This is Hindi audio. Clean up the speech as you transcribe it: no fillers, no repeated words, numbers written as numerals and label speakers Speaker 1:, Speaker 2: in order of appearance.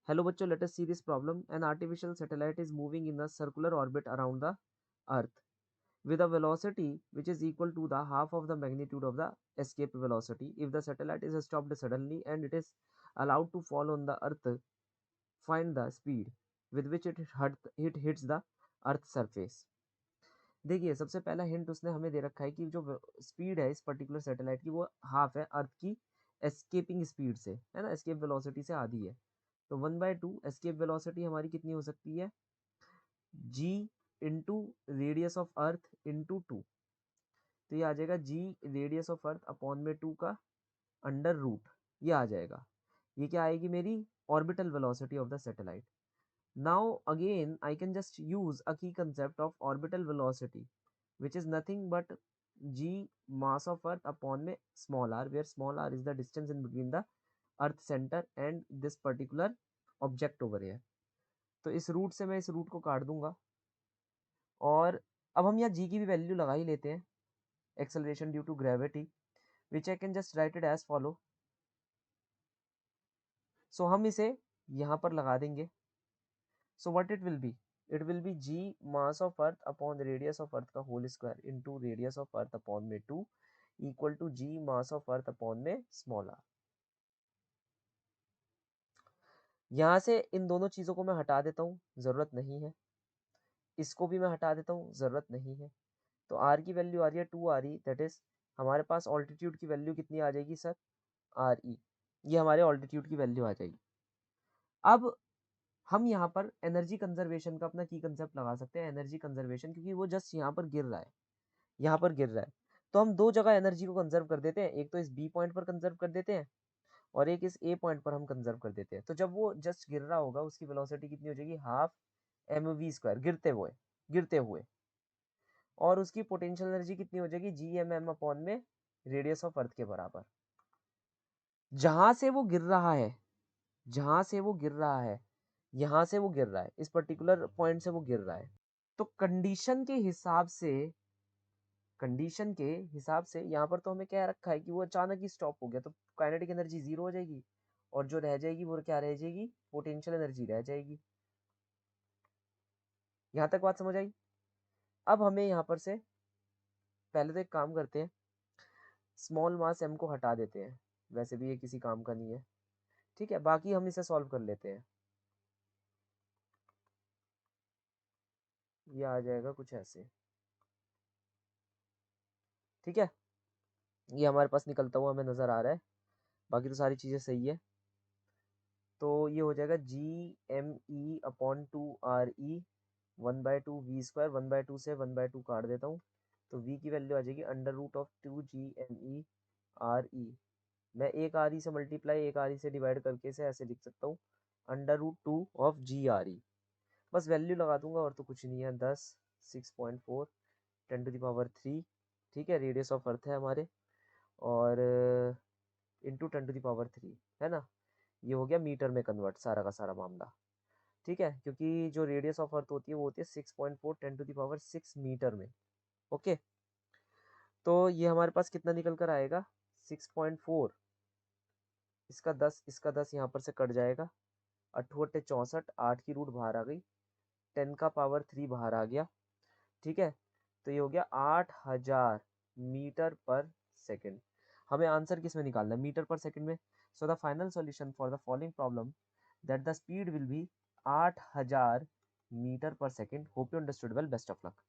Speaker 1: हेलो बच्चों, let us see this problem. An artificial satellite is moving in a circular orbit around the earth with a velocity which is equal to the half of the magnitude of the escape velocity. If the satellite is stopped suddenly and it is allowed to fall on the earth, find the speed with which it hits the earth surface. देखिए, सबसे पहला हिंट उसने हमें दे रखा है कि जो स्पीड है इस पर्टिकुलर सैटेलाइट की वो हाफ है अर्थ की एस्केपिंग स्पीड से, है ना, एस्केप वेलोसिटी से आधी है. तो 1/2 एस्केप वेलोसिटी हमारी कितनी हो सकती है, g into radius of earth into two. तो ये आ जाएगा g radius of earth upon में 2 का अंडर रूट. ये आ जाएगा. ये क्या आएगी, मेरी orbital velocity of the satellite. Now again I can just use a key concept of orbital velocity which is nothing but g mass of earth upon में small r, where small r is the distance in between the earth center and this particular object over here. तो इस रूट से मैं इस रूट को काट दूंगा और अब हम यहाँ g की भी वैल्यू लगा ही लेते हैं. Acceleration due to gravity which I can just write it as follow. So हम इसे यहाँ पर लगा देंगे. So what it will be, it will be g mass of earth upon radius of earth का whole square into radius of earth upon में 2 equal to g mass of earth upon में स्मॉल r. यहाँ से इन दोनों चीज़ों को मैं हटा देता हूँ, ज़रूरत नहीं है. इसको भी मैं हटा देता हूँ, ज़रूरत नहीं है. तो r की वैल्यू आ रही है 2 r e, दैट इज हमारे पास ऑल्टीट्यूड की वैल्यू कितनी आ जाएगी सर, आर ई. ये हमारे ऑल्टीट्यूड की वैल्यू आ जाएगी. अब हम यहाँ पर एनर्जी कंजर्वेशन का अपना की कंसेप्ट लगा सकते हैं, एनर्जी कंजर्वेशन, क्योंकि वो जस्ट यहाँ पर गिर रहा है, यहाँ पर गिर रहा है. तो हम दो जगह एनर्जी को कंजर्व कर देते हैं, एक तो इस बी पॉइंट पर कंजर्व कर देते हैं और एक इस ए पॉइंट पर हम कंजर्व कर देते हैं. तो जब वो जस्ट गिर रहा होगा उसकी वेलोसिटी कितनी हो जाएगी, हाफ एम वी स्क्वायर, गिरते हुए. और उसकी पोटेंशियल एनर्जी कितनी हो जाएगी, जी एम एम अपॉन में रेडियस ऑफ अर्थ के बराबर. जहां से वो गिर रहा है, जहां से वो गिर रहा है, यहां से वो गिर रहा है, इस पर्टिकुलर पॉइंट से वो गिर रहा है. तो कंडीशन के हिसाब से यहाँ पर तो हमें क्या रखा है कि वो अचानक ही स्टॉप हो गया, तो काइनेटिक एनर्जी जीरो हो जाएगी और जो रह जाएगी वो क्या रह जाएगी, पोटेंशियल एनर्जी रह जाएगी. यहाँ तक बात समझ आई. अब हमें यहाँ पर से पहले तो एक काम करते हैं, स्मॉल मास एम को हटा देते हैं, वैसे भी ये किसी काम का नहीं है. ठीक है, बाकी हम इसे सॉल्व कर लेते हैं. ये आ जाएगा कुछ ऐसे. ठीक है, ये हमारे पास निकलता हुआ हमें नज़र आ रहा है, बाकी तो सारी चीज़ें सही है. तो ये हो जाएगा G M E upon 2 R E 1/2 V square. 1/2 से 1/2 काट देता हूँ तो v की वैल्यू आ जाएगी under root of 2 R E. मैं एक आर ई से मल्टीप्लाई एक आर ई से डिवाइड करके इसे ऐसे लिख सकता हूँ, under root 2 of G R E. बस वैल्यू लगा दूंगा और तो कुछ नहीं है. 10 6.4 10⁻³ ठीक है, रेडियस ऑफ अर्थ है हमारे, और इंटू 10⁻³ है ना. ये हो गया मीटर में कन्वर्ट सारा का सारा मामला. ठीक है, क्योंकि जो रेडियस ऑफ अर्थ होती है वो होती है 6.4 10⁶ मीटर में. ओके, तो ये हमारे पास कितना निकल कर आएगा, 6.4, इसका 10, इसका 10 यहाँ पर से कट जाएगा, 8 64, 8 की रूट बाहर आ गई, 10⁻³ बाहर आ गया. ठीक है, तो ये हो गया 8000 मीटर पर सेकेंड. हमें आंसर किस में निकालना है, मीटर पर सेकेंड में. So the final solution for the following problem that the speed will be 8000 metre पर second. Hope you understood well. Best of luck.